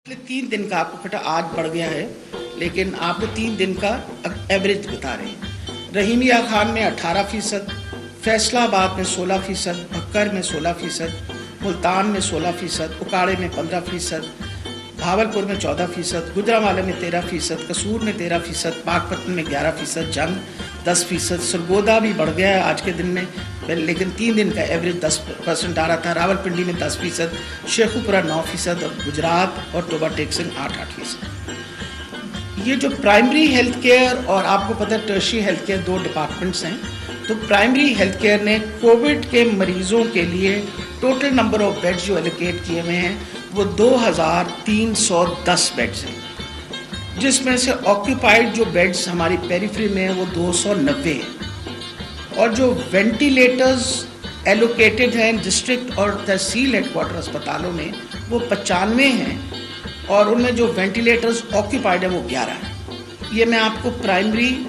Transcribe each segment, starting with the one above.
3 दिन का आपको कटा आज बढ़ गया है, लेकिन आपको 3 दिन का एवरेज बता रहे हैं। रहीमिया खान में 18%, फैसलाबाद में 16%, भक्कर में 16%, मुल्तान में 16%, उकाड़े में 15%, भावलपुर में 14%, गुजरांवाले में 13%, कसूर में 13%, पाकपतन में 11%, जंग 10%, सरगोदा भी बढ़ गया है आज के दिन में, लेकिन 3 दिन का एवरेज 10% आ रहा था। रावलपिंडी में 10%, शेखुपुरा 9% और गुजरात और टोबा टेक्सिंग 8%। ये जो प्राइमरी हेल्थ केयर और आपको पता है टर्शियरी हेल्थ केयर 2 डिपार्टमेंट्स हैं। तो प्राइमरी हेल्थ केयर ने कोविड के मरीजों के लिए टोटल नंबर ऑफ बेड्स जो एलोकेट किए हुए हैं वो 2310 बेड्स हैं, जिसमें से ऑक्यूपाइड जो बेड्स हमारी पेरिफेरी में है वो 290 हैं, और जो वेंटिलेटर्स एलोकेटेड हैं डिस्ट्रिक्ट और तहसील हेडक्वार्टर अस्पतालों में वो 95 हैं, और उनमें जो वेंटिलेटर्स ऑक्यूपाइड है वो 11 हैं। ये मैं आपको प्राइमरी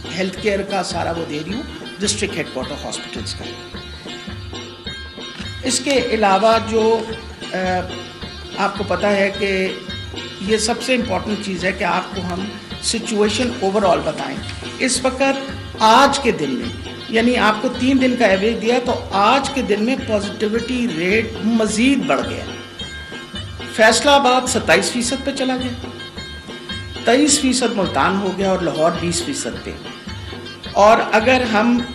हेल्थ केयर का सारा वो दे रही हूँ डिस्ट्रिक्ट हेडक्वार्टर हॉस्पिटल्स का। इसके अलावा जो आपको पता है कि ये सबसे इम्पॉर्टेंट चीज़ है कि आपको हम सिचुएशन ओवरऑल बताएं। इस वक्त आज के दिन में, यानी आपको 3 दिन का एवरेज दिया, तो आज के दिन में पॉजिटिविटी रेट मज़ीद बढ़ गया। फैसलाबाद 27% पे चला गया, 23% मुल्तान हो गया और लाहौर 20% पे। और अगर हम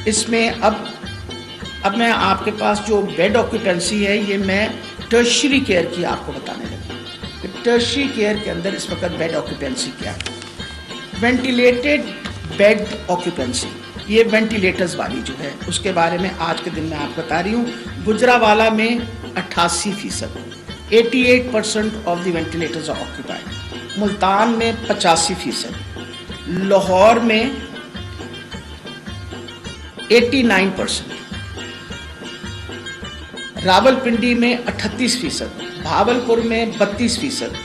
इसमें अब मैं आपके पास जो बेड ऑक्यूपेंसी है ये मैं टर्शियरी केयर की आपको बताने लगा कि टर्शियरी केयर के अंदर इस वक्त बेड ऑक्यूपेंसी क्या है। वेंटिलेटेड बेड ऑक्यूपेंसी, ये वेंटिलेटर्स वाली जो है उसके बारे में आज के दिन में आपको बता रही हूँ। गुजरांवाला में 88%, 88% of the ventilators are occupied. Multan में 85%, लाहौर में 89%, रावलपिंडी में 38%, भावलपुर में 32%,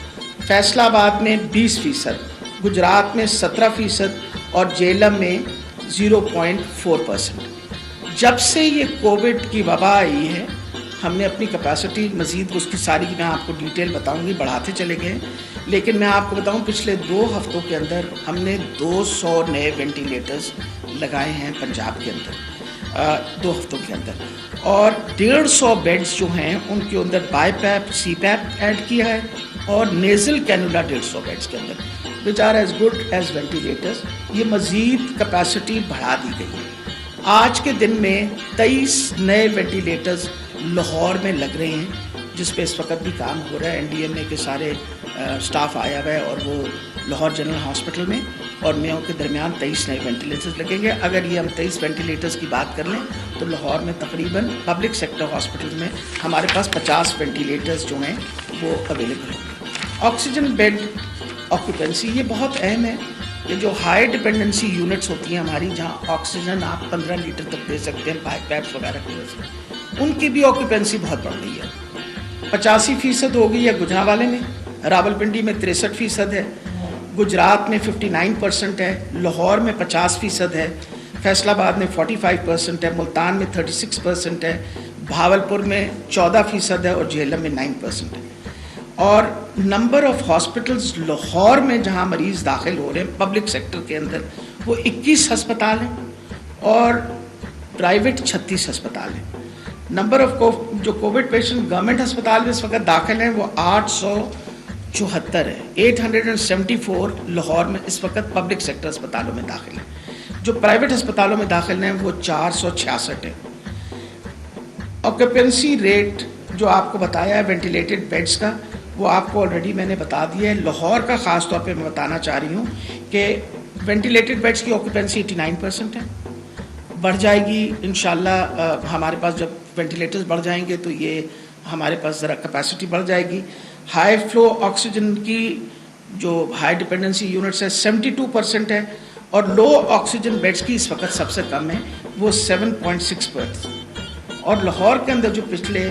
फैसलाबाद में 20%, गुजरात में 17% और जेलम में 0.4%। जब से ये कोविड की वबा आई है हमने अपनी कैपेसिटी मज़ीद उसकी सारी मैं आपको डिटेल बताऊंगी बढ़ाते चले गए, लेकिन मैं आपको बताऊं पिछले 2 हफ्तों के अंदर हमने 200 नए वेंटिलेटर्स लगाए हैं पंजाब के अंदर 2 हफ्तों के अंदर, और 150 बेड्स जो हैं उनके अंदर बाईपैप सीपैप ऐड किया है और नेज़ल कैनुला 150 बेड्स के अंदर, which are as good as ventilators. ये मज़ीद कैपेसिटी बढ़ा दी गई है। आज के दिन में 23 नए वेंटिलेटर्स लाहौर में लग रहे हैं, जिस पे इस वक्त भी काम हो रहा है। NDMA के सारे स्टाफ आया हुआ है और वो लाहौर जनरल हॉस्पिटल में और मेयों के दरमियान 23 नए वेंटिलेटर्स लगेंगे। अगर ये हम 23 वेंटिलेटर्स की बात कर लें तो लाहौर में तकरीबन पब्लिक सेक्टर हॉस्पिटल में हमारे पास 50 वेंटिलेटर्स जो हैं वो अवेलेबल होंगे। ऑक्सीजन बेड ऑक्यूपेंसी ये बहुत अहम है। ये जो हाई डिपेंडेंसी यूनिट्स होती हैं हमारी, जहाँ ऑक्सीजन आप 15 लीटर तक दे सकते हैं पाइप्स वगैरह की वजह से, उनकी भी ऑक्यूपेंसी बहुत बढ़ गई है। 85% हो गई है गुजरांवाले में, रावलपिंडी में 63% है, गुजरात में 59% है, लाहौर में 50% है, फैसलाबाद में 45% है, मुल्तान में 36% है, भावलपुर में 14% है और जेलम में 9% है। और नंबर ऑफ हॉस्पिटल्स लाहौर में जहां मरीज़ दाखिल हो रहे हैं पब्लिक सेक्टर के अंदर वो 21 अस्पताल हैं और प्राइवेट 36 अस्पताल हैं। नंबर ऑफ जो कोविड पेशेंट गवर्नमेंट अस्पताल में इस वक्त दाखिल हैं वो 874 है। 874 लाहौर में इस वक्त पब्लिक सेक्टर अस्पतालों में दाखिल हैं। जो प्राइवेट अस्पतालों में दाखिल हैं वो 466 है। ऑक्यूपेंसी रेट जो आपको बताया है वेंटिलेटेड बेड्स का वो आपको ऑलरेडी मैंने बता दिया है। लाहौर का ख़ास तौर पे मैं बताना चाह रही हूँ कि वेंटिलेटेड बेड्स की ऑक्यूपेंसी 89% है, बढ़ जाएगी इंशाल्लाह। हमारे पास जब वेंटिलेटर्स बढ़ जाएंगे तो ये हमारे पास ज़रा कैपेसिटी बढ़ जाएगी। हाई फ्लो ऑक्सीजन की जो हाई डिपेंडेंसी यूनिट्स है 72% है, और लो ऑक्सीजन बेड्स की इस वक्त सबसे कम है वो 7.6%, और लाहौर के अंदर जो पिछले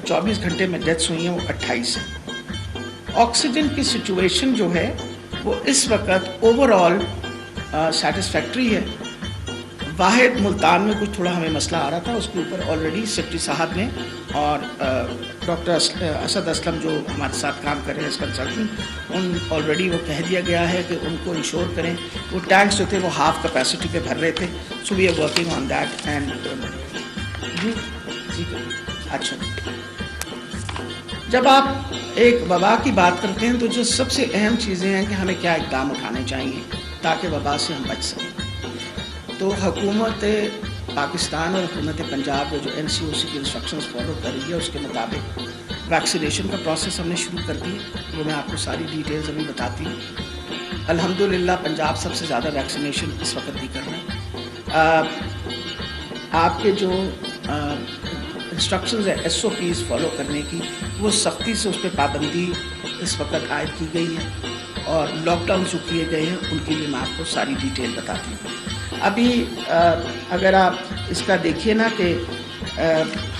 24 घंटे में डेथ्स हुई हैं वो 28 है। ऑक्सीजन की सिचुएशन जो है वो इस वक्त ओवरऑल सेटिस्फैक्ट्री है। واحد ملتان میں کچھ تھوڑا ہمیں مسئلہ آ رہا تھا، اس کے اوپر آلریڈی سیکٹری صاحب نے اور ڈاکٹر اسد اسلم جو ہمارے ساتھ کام کر رہے ہیں اس کنسلٹنٹ، ان آلریڈی وہ کہہ دیا گیا ہے کہ ان کو انشور کریں. وہ ٹینکس جو تھے وہ ہاف کیپیسٹی پہ بھر رہے تھے. So we are working on that. And جی ٹھیک ہے. اچھا، جب آپ ایک وبا کی بات کرتے ہیں تو جو سب سے اہم چیزیں ہیں کہ ہمیں کیا اقدام اٹھانے چاہیے تاکہ وبا سے ہم بچ سکیں. تو حکومت پاکستان اور حکومت پنجاب جو NCOC کی انسٹرکشنز فالو کر رہی ہے اس کے مطابق ویکسینیشن کا پروسیس ہم نے شروع کر دی. وہ میں آپ کو ساری ڈیٹیلز ابھی بتاتی ہوں. الحمدللہ پنجاب سب سے زیادہ ویکسینیشن اس وقت بھی کر رہے ہیں. آپ کے جو انسٹرکشنز ہے SOPs فالو کرنے کی، وہ سختی سے اس پہ پابندی اس وقت عائد کی گئی ہے، اور لاک ڈاؤن جو کیے گئے ہیں ان کے لیے میں آپ کو ساری ڈیٹیل بتاتی ہوں. ابھی اگر آپ اس کا دیکھیے نا کہ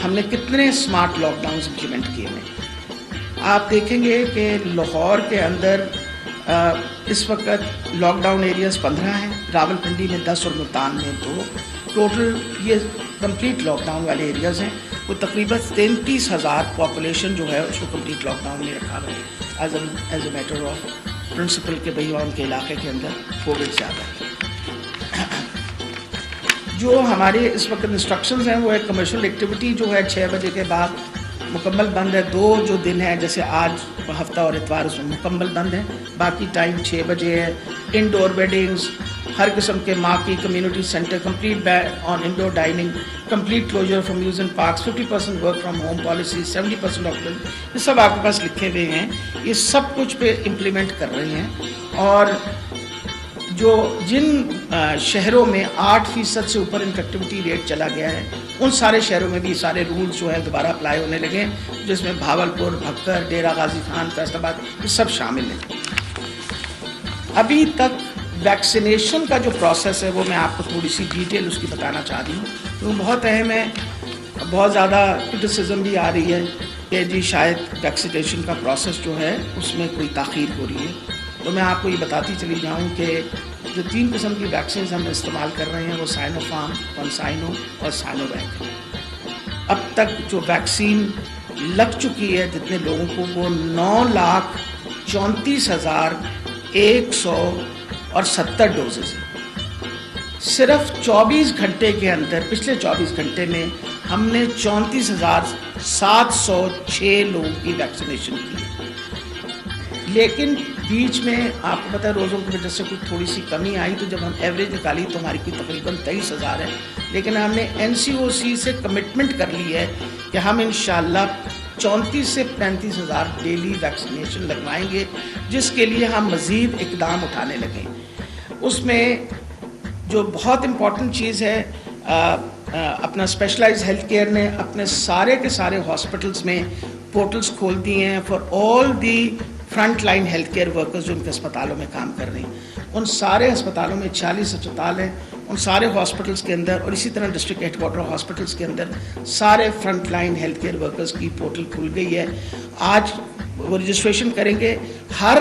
ہم نے کتنے اسمارٹ لاک ڈاؤنز امپلیمنٹ کیے ہیں. آپ دیکھیں گے کہ لاہور کے اندر اس وقت لاک ڈاؤن ایریاز 15 ہیں، راول پنڈی میں 10 اور ملتان میں 2. ٹوٹل یہ کمپلیٹ لاک ڈاؤن والے ایریاز ہیں. وہ تقریباً 33,000 پاپولیشن جو ہے اس کو کمپلیٹ لاک ڈاؤن میں رکھا ہوا ہے as a matter of principle کہ بھئی ان کے علاقے کے اندر کووڈ زیادہ ہے. جو ہمارے اس وقت انسٹرکشنز ہیں وہ ہے کمرشل ایکٹیویٹی جو ہے 6 بجے کے بعد مکمل بند ہے. 2 جو دن ہیں جیسے آج ہفتہ اور اتوار اس میں مکمل بند ہے، باقی ٹائم 6 بجے ہے. انڈور ویڈنگز، ہر قسم کے ماں کی community centre, complete ban on indoor dining, complete closure from amusement parks, 50% work from home policy, 70% occupancy, یہ سب آپ کے پاس لکھے ہوئے ہیں. یہ سب کچھ پہ امپلیمنٹ کر رہے ہیں. اور جو جن شہروں میں 8% سے اوپر انفیکٹیوٹی ریٹ چلا گیا ہے ان سارے شہروں میں بھی سارے رولز جو ہیں دوبارہ اپلائی ہونے لگے، جس میں بھاولپور، بھکر، ڈیرہ غازی خان، فیصل آباد، یہ سب شامل ہیں. ابھی تک ویکسینیشن کا جو پروسیس ہے وہ میں آپ کو تھوڑی سی ڈیٹیل اس کی بتانا چاہتی ہوں، وہ بہت اہم ہے. بہت زیادہ کرٹیسزم بھی آ رہی ہے کہ جی شاید ویکسینیشن کا پروسیس جو ہے اس میں کوئی تاخیر ہو رہی ہے. تو میں آپ کو یہ بتاتی چلی جاؤں کہ جو 3 قسم کی ویکسینز ہم استعمال کر رہے ہیں وہ سائنو فارم، کانسائنو اور سائنو ویک. اب تک جو ویکسین لگ چکی ہے جتنے لوگوں کو وہ 9,34,170 ڈوزز ہیں. صرف 24 گھنٹے کے اندر، پچھلے 24 گھنٹے میں ہم نے 34,706 لوگوں کی ویکسینیشن کی. لیکن بیچ میں آپ کو پتہ ہے روزوں کی وجہ سے کچھ تھوڑی سی کمی آئی، تو جب ہم ایوریج نکالی تو ہماری کوئی تقریباً 23,000 ہے. لیکن ہم نے NCOC سے کمٹمنٹ کر لی ہے کہ ہم انشاءاللہ 34 سے 35,000 ڈیلی ویکسینیشن لگوائیں گے، جس کے لیے ہم مزید اقدام اٹھانے لگیں. اس میں جو بہت امپورٹنٹ چیز ہے، اپنا اسپیشلائز ہیلتھ کیئر نے اپنے سارے کے سارے ہاسپٹلس میں پورٹلز کھول دیے ہیں for all the front line health care workers جو ان کے اسپتالوں میں کام کر رہے ہیں. ان سارے اسپتالوں میں 40 اسپتال ہیں، ان سارے ہاسپٹلس کے اندر، اور اسی طرح ڈسٹرکٹ ہیڈ کوارٹر ہاسپٹلس کے اندر سارے front line health care workers کی پورٹل کھل گئی ہے. آج وہ رجسٹریشن کریں گے. ہر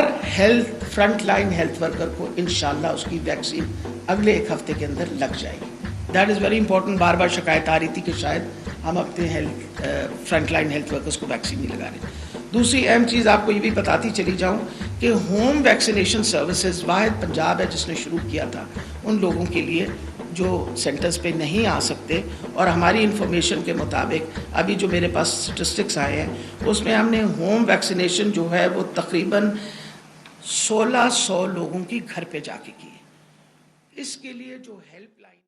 فرنٹ لائن ہیلتھ ورکر کو انشاءاللہ اس کی ویکسین اگلے 1 ہفتے کے اندر لگ جائے گی. That is very important. بار بار شکایت آ رہی تھی کہ شاید ہم اپنے فرنٹ لائن ہیلتھ ورکرز کو ویکسین نہیں لگا رہے. دوسری اہم چیز آپ کو یہ بھی بتاتی چلی جاؤں کہ ہوم ویکسینیشن سروسز واحد پنجاب ہے جس نے شروع کیا تھا ان لوگوں کے لیے جو سینٹرز پہ نہیں آ سکتے. اور ہماری انفارمیشن کے مطابق ابھی جو میرے پاس اسٹیٹسٹکس آئے ہیں اس میں ہم نے ہوم ویکسینیشن جو ہے وہ تقریباً 1,600 لوگوں کی گھر پہ جا کے کی ہے. اس کے لیے جو ہیلپ لائن